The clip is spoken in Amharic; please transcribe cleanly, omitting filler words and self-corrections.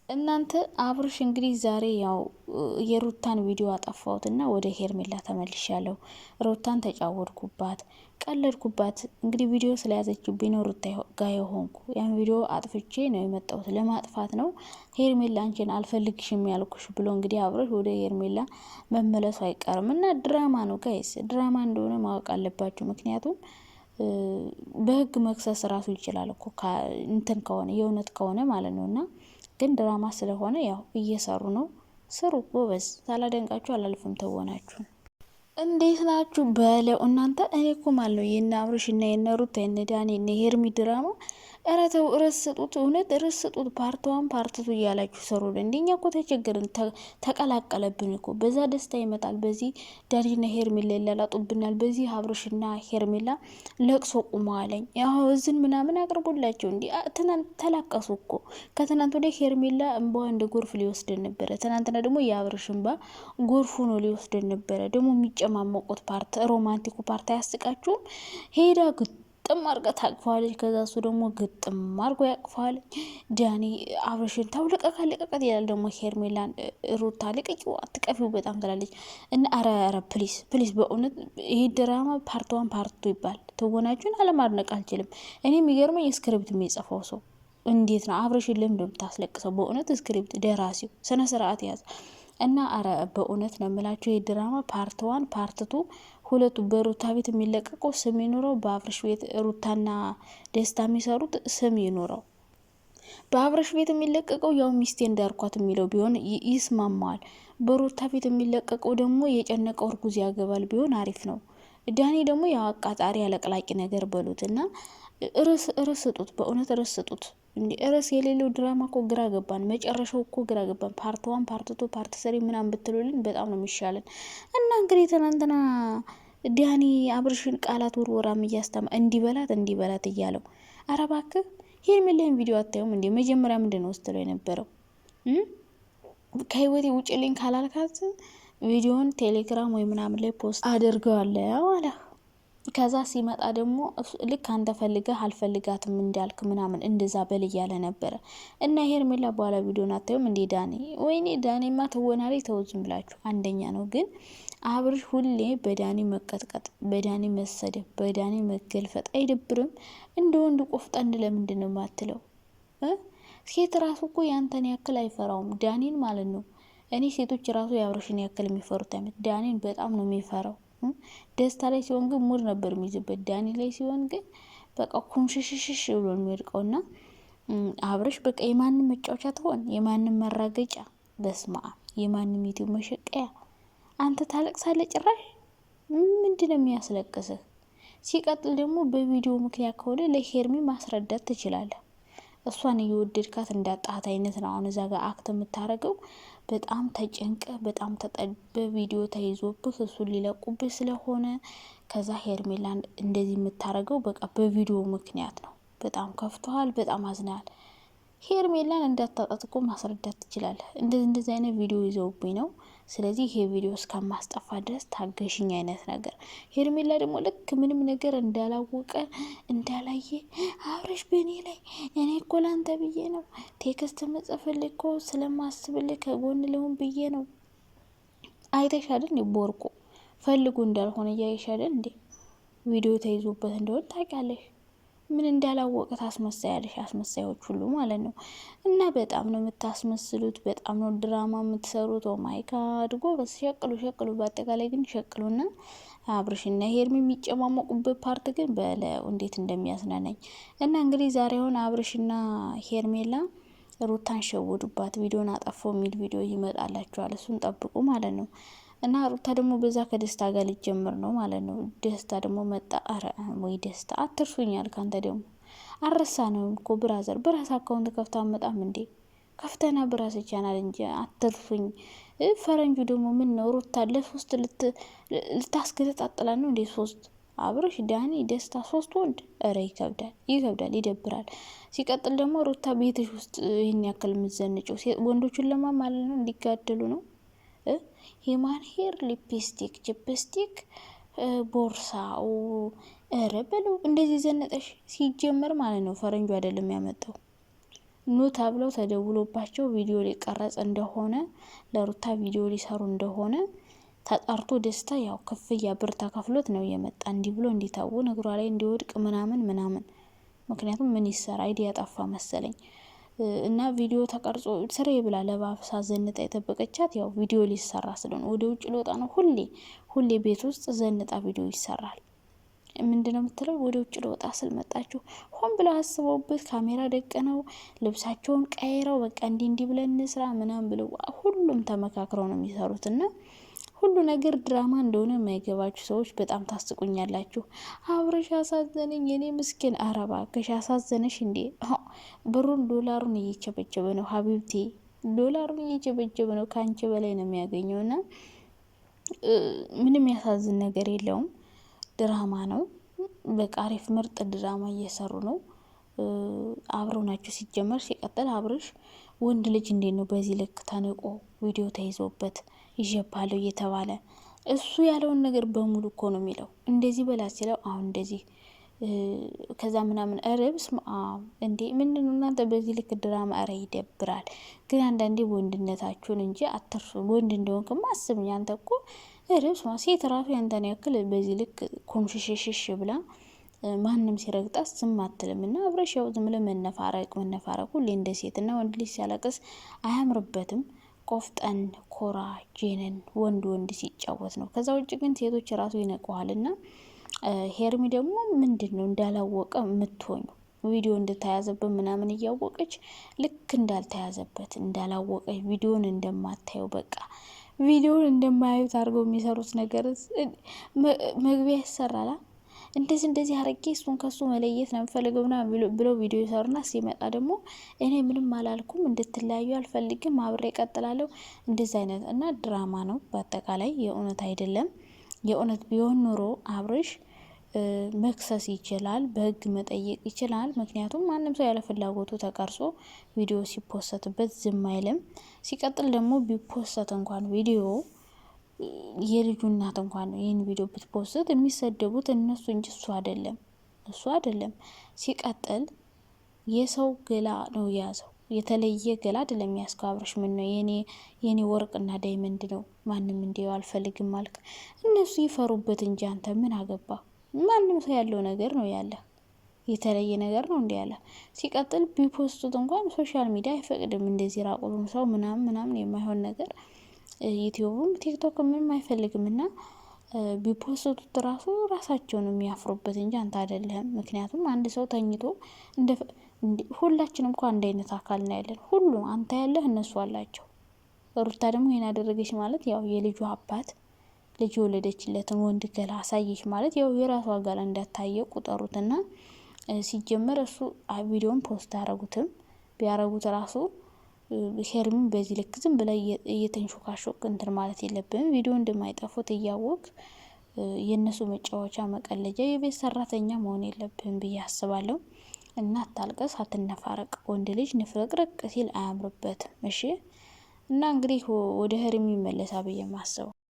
እናንተ አብርሽ እንግዲህ ዛሬ ያው የሩታን ቪዲዮ አጠፋውትና ወደ ሄርሜላ ተመልሻለሁ። ሩታን ተጫወድኩባት፣ ቀለድኩባት። እንግዲህ ቪዲዮ ስለያዘችብኝ ነው ሩታ ጋር የሆንኩ። ያን ቪዲዮ አጥፍቼ ነው የመጣሁት፣ ለማጥፋት ነው። ሄርሜላ አንቺን አልፈልግሽም ያልኩሽ ብሎ እንግዲህ አብርሽ ወደ ሄርሜላ መመለሱ አይቀርም እና ድራማ ነው ጋይስ፣ ድራማ እንደሆነ ማወቅ አለባችሁ። ምክንያቱም በህግ መክሰስ ራሱ ይችላል እኮ እንትን ከሆነ የእውነት ከሆነ ማለት ነውና ግን ድራማ ስለሆነ ያው እየሰሩ ነው። ስሩ ጎበዝ። ሳላደንቃችሁ አላልፍም ተወናችሁ። እንዴት ናችሁ በለው እናንተ። እኔ እኮ ማለት ነው የነ አብርሽ እና የነ ሩታ የነ ዳኒ የነ ሄርሚ ድራማ እረተው ረስጡት፣ እውነት ረስጡት። ፓርቷን ፓርትቱ እያላችሁ ሰሩልን። እንደኛ እኮ ተቸገርን፣ ተቀላቀለብን እኮ። በዛ ደስታ ይመጣል፣ በዚህ ዳኒና ሄርሜላ ይላላጡብናል፣ በዚህ አብርሽና ሄርሜላ ለቅሶ ቁመዋለኝ። ያው እዝን ምናምን አቅርቡላቸው። እንዲ ትናንት ተላቀሱ እኮ። ከትናንት ወደ ሄርሜላ እንባዋ እንደ ጎርፍ ሊወስደን ነበረ። ትናንትና ደግሞ የአብርሽ እንባ ጎርፉ ነው ሊወስደን ነበረ። ደግሞ የሚጨማመቁት ፓርት ሮማንቲኩ ፓርት አያስቃችሁም? ሄዳ ግጥም አርጋ ታቅፈዋለች። ከዛ እሱ ደግሞ ግጥም አርጎ ያቅፈዋለች። ዳኒ አብርሽን ታውለቀቃ ለቀቀት ይላል። ደግሞ ሄርሜላን ሩታ ልቀቂው አትቀፊው በጣም ትላለች። እና አረ ፕሊስ ፕሊስ፣ በእውነት ይሄ ድራማ ፓርት1 ፓርት2 ይባል። ትወናችሁን አለማድነቅ አልችልም። እኔ የሚገርመኝ ስክሪፕት የሚጽፈው ሰው እንዴት ነው? አብርሽን ለምን እንደምታስለቅሰው በእውነት ስክሪፕት ደራሲው ስነ ስርዓት ያዘ። እና አረ በእውነት ነው የምላችሁ የድራማ ፓርት1 ፓርት2 ሁለቱ በሩታ ቤት የሚለቀቀው ስም ይኑረው፣ በአብርሽ ቤት ሩታና ደስታ የሚሰሩት ስም ይኑረው። በአብርሽ ቤት የሚለቀቀው ያው ሚስቴ እንዳርኳት የሚለው ቢሆን ይስማማዋል። በሩታ ቤት የሚለቀቀው ደግሞ የጨነቀው እርጉዝ ያገባል ቢሆን አሪፍ ነው። ዳኒ ደግሞ ያው አቃጣሪ አለቅላቂ ነገር በሉትና ርዕስ ስጡት፣ በእውነት ርዕስ ስጡት። እንዲ ርዕስ የሌለው ድራማ እኮ ግራ ገባን። መጨረሻው እኮ ግራ ገባን። ፓርት1 ፓርት2 ፓርት3 ምናምን ብትሉልን በጣም ነው የሚሻለን። እና እንግዲህ ትናንትና ዳኒ አብርሽን ቃላት ወርወራም እያስተማ እንዲበላት እያለው፣ አረ እባክህ ሄርሜላን ቪዲዮ አታዩም እንዴ? መጀመሪያ ምንድነው ወስተለው የነበረው? ከህይወቴ ውጭልኝ ካላልካት ቪዲዮን ቴሌግራም ወይ ምናምን ላይ ፖስት አድርገዋለሁ አለ። ከዛ ሲመጣ ደግሞ ልክ አንተ ፈልገህ አልፈልጋትም እንዳልክ ምናምን እንደዛ በል እያለ ነበረ። እና ሄርሜላ በኋላ ቪዲዮን አታዩም እንዴ? ዳኒ ወይኔ ዳኒማ ተወናሪ ተውዝም ብላችሁ አንደኛ ነው። ግን አብርሽ ሁሌ በዳኒ መቀጥቀጥ፣ በዳኒ መሰደብ፣ በዳኒ መገልፈጥ አይደብርም? እንደ ወንድ ቆፍጠን ለምንድን ነው የማትለው? ሴት ራሱ እኮ ያንተን ያክል አይፈራውም ዳኒን ማለት ነው። እኔ ሴቶች ራሱ የአብርሽን ያክል የሚፈሩት አይነት ዳኒን በጣም ነው የሚፈራው። ደስታ ላይ ሲሆን ግን ሙድ ነበር የሚይዝበት። ዳኒ ላይ ሲሆን ግን በቃ ኩምሽሽሽ ብሎ የሚወድቀውና አብርሽ በቃ የማንም መጫወቻ ትሆን፣ የማንም መራገጫ፣ በስማ የማንም ዩቲዩብ መሸቀያ። አንተ ታለቅሳለህ ጭራሽ። ምንድነው የሚያስለቅስህ? ሲቀጥል ደግሞ በቪዲዮ ምክንያት ከሆነ ለሄርሚ ማስረዳት ትችላለህ። እሷን እየወደድካት እንዳጣት አይነት ነው አሁን እዛ ጋር አክት የምታረገው። በጣም ተጨንቀ በጣም ተጠበ ቪዲዮ ተይዞብህ እሱን ሊለቁብህ ስለሆነ ከዛ ሄርሜላን እንደዚህ የምታረገው በቃ በቪዲዮ ምክንያት ነው። በጣም ከፍቷል፣ በጣም አዝናል። ሄርሜላን እንዳታጣት እኮ ማስረዳት ትችላለህ። እንደዚህ አይነት ቪዲዮ ይዘውብኝ ነው፣ ስለዚህ ይሄ ቪዲዮ እስከማስጠፋ ድረስ ታገሽኝ አይነት ነገር። ሄርሜላ ደግሞ ልክ ምንም ነገር እንዳላወቀ እንዳላየ አብርሽ በእኔ ላይ እኔ እኮ ላንተ ብዬ ነው ቴክስት መጽፍልህ እኮ ስለማስብልህ ከጎን ለውን ብዬ ነው። አይተሻልን? ቦርቆ ፈልጉ እንዳልሆነ እያይሻልን እንዴ? ቪዲዮ ተይዞበት እንደሆነ ታውቂያለሽ። ምን እንዳላወቀ ታስመሳያለሽ፣ አስመሳዮች ሁሉ ማለት ነው። እና በጣም ነው የምታስመስሉት፣ በጣም ነው ድራማ የምትሰሩት። ኦ ማይ ጋድ ጎበዝ፣ ሸቅሉ። በአጠቃላይ ግን ሸቅሉና አብርሽና ሄርሚ የሚጨማመቁበት ፓርት ግን በለው እንዴት እንደሚያስናናኝ። እና እንግዲህ ዛሬውን አብርሽና ሄርሜላ ሩታን ሸወዱባት፣ ቪዲዮን አጠፋው የሚል ቪዲዮ ይመጣላችኋል። እሱን ጠብቁ ማለት ነው። እና ሩታ ደግሞ በዛ ከደስታ ጋር ሊጀምር ነው ማለት ነው። ደስታ ደግሞ መጣ። አረ ወይ ደስታ አትርሱኛል። ካንተ ደግሞ አረሳ ነው እኮ ብራዘር፣ በራስ አካውንት ከፍታ አመጣም እንዴ? ከፍተና በራስ ቻናል እንጂ አትርሱኝ። ፈረንጁ ደግሞ ምን ነው ሩታ ለሶስት ልታስገለጣጥላ ነው እንዴ? ሶስት አብርሽ፣ ዳኒ፣ ደስታ፣ ሶስት ወንድ። አረ ይከብዳል፣ ይደብራል። ሲቀጥል ደግሞ ሩታ ቤትሽ ውስጥ ይህን ያክል የምትዘንጨው ወንዶቹን ለማማለል ነው? እንዲጋደሉ ነው? ሂማን ሄር፣ ሊፕስቲክ፣ ችፕስቲክ፣ ቦርሳው ኧረ በለው እንደዚህ ዘነጠሽ። ሲጀመር ማለት ነው ፈረንጁ አይደለም ያመጣው። ኑ ተብለው ተደውሎባቸው ቪዲዮ ሊቀረጽ እንደሆነ ለሩታ ቪዲዮ ሊሰሩ እንደሆነ ተጣርቶ ደስታ ያው ክፍያ ብር ተከፍሎት ነው የመጣ እንዲህ ብሎ እንዲታው እግሯ ላይ እንዲወድቅ ምናምን። ምክንያቱም ምን ይሰራ አይዲያ ጠፋ መሰለኝ እና ቪዲዮ ተቀርጾ ስሬ ብላ ለባብሳ ዘንጣ የጠበቀቻት ያው ቪዲዮ ሊሰራ ስለሆነ ወደ ውጭ ልወጣ ነው። ሁሌ ቤት ውስጥ ዘንጣ ቪዲዮ ይሰራል። ምንድነው የምትለው? ወደ ውጭ ልወጣ ስል መጣችሁ። ሆን ብለው አስበውበት ካሜራ ደቅነው ልብሳቸውን ቀይረው በቃ እንዲህ ብለን እንስራ ምናምን ብለው ሁሉም ተመካክረው ነው የሚሰሩት እና ሁሉ ነገር ድራማ እንደሆነ የማይገባችሁ ሰዎች በጣም ታስቁኛላችሁ። አብረሽ አሳዘነኝ የኔ ምስኪን። ኧረ እባክሽ አሳዘነሽ እንዴ? ብሩን ዶላሩን እየቸበቸበ ነው ሀቢብቴ፣ ዶላሩን እየቸበቸበ ነው። ከአንቺ በላይ ነው የሚያገኘው እና ምንም ያሳዝን ነገር የለውም። ድራማ ነው በቃ አሪፍ ምርጥ ድራማ እየሰሩ ነው። አብረው ናቸው ሲጀመር። ሲቀጥል አብረሽ ወንድ ልጅ እንዴት ነው በዚህ ልክ ተንቆ ቪዲዮ ተይዞበት ይዤባለሁ እየተባለ እሱ ያለውን ነገር በሙሉ እኮ ነው የሚለው። እንደዚህ በላ ሲለው አሁን እንደዚህ ከዛ ምናምን ረብስ እንዴ ምንድነው እናንተ በዚህ ልክ ድራማ? ኧረ ይደብራል። ግን አንዳንዴ ወንድነታችሁን እንጂ አትርሱ። ወንድ እንደሆንክማ አስብኝ። አንተ እኮ ረብስ ሴት ራሱ ያንተን ያክል በዚህ ልክ ኮምሽሽሽ ብላ ማንም ሲረግጣት ዝም አትልም። እና አብረሽ ያው ዝም ብለህ መነፋረቅ ሁሌ እንደ ሴት እና ወንድ ልጅ ሲያለቅስ አያምርበትም። ቆፍጠን ኮራ ጄነን ወንድ ሲጫወት ነው። ከዛ ውጭ ግን ሴቶች ራሱ ይነቀዋል። እና ሄርሚ ደግሞ ምንድነው እንዳላወቀ የምትሆኙ ቪዲዮ እንደተያዘበት ምናምን እያወቀች ልክ እንዳልተያዘበት እንዳላወቀች ቪዲዮን እንደማታየው በቃ ቪዲዮን እንደማያዩት አድርገው የሚሰሩት ነገር መግቢያ ይሰራላ። እንደዚህ አረጌ እሱን ከሱ መለየት ነው የምፈልገው ና ብለው ቪዲዮ ይሰሩና ሲመጣ ደግሞ እኔ ምንም አላልኩም እንድትለያዩ አልፈልግም አብሬ እቀጥላለሁ። እንደዚህ አይነት እና ድራማ ነው በአጠቃላይ የእውነት አይደለም። የእውነት ቢሆን ኖሮ አብርሽ መክሰስ ይችላል፣ በህግ መጠየቅ ይችላል። ምክንያቱም ማንም ሰው ያለ ፍላጎቱ ተቀርጾ ቪዲዮ ሲፖሰትበት ዝም አይልም። ሲቀጥል ደግሞ ቢፖሰት እንኳን ቪዲዮ የልጁ እናት እንኳን ይህን ቪዲዮ ብትፖስት የሚሰደቡት እነሱ እንጂ እሱ አይደለም። ሲቀጥል የሰው ገላ ነው የያዘው፣ የተለየ ገላ አይደለም የሚያስከው። አብርሽ ምን ነው የኔ ወርቅና ዳይመንድ ነው ማንም እንዲው አልፈልግም ማልክ። እነሱ ይፈሩበት እንጂ አንተ ምን አገባ? ማንም ሰው ያለው ነገር ነው ያለ፣ የተለየ ነገር ነው እንዴ ያለ። ሲቀጥል ቢፖስቱት እንኳን ሶሻል ሚዲያ አይፈቅድም እንደዚህ ራቁቱን ሰው ምናምን የማይሆን ነገር ዩቲዩብም ቲክቶክ ምንም አይፈልግም። እና ቢፖስቱት ራሳቸውን የሚያፍሩበት እንጂ አንተ አይደለም። ምክንያቱም አንድ ሰው ተኝቶ ሁላችንም እንኳን አንድ አይነት አካል ነው ያለን። ሁሉ አንተ ያለህ እነሱ አላቸው። ሩታ ደግሞ ይሄን አደረገች ማለት ያው የልጁ አባት ልጅ ወለደችለትን ወንድ ገላ አሳየች ማለት ያው የራሷ ገላ እንዳታየ ቁጠሩትና ሲጀመር እሱ ቪዲዮን ፖስት ቢያረጉት ራሱ ሄርሚን በዚህ ልክ ዝም ብላ እየተንሾካሾክ እንትን ማለት የለብንም። ቪዲዮ እንደማይጠፉት እያወቅ የእነሱ መጫወቻ መቀለጃ የቤት ሰራተኛ መሆን የለብንም ብዬ አስባለሁ። እና አታልቀስ፣ አትነፋረቅ። ወንድ ልጅ ንፍረቅረቅ ሲል አያምርበትም። እሺ። እና እንግዲህ ወደ ሄርሚ መለሳ ብዬ ማስበው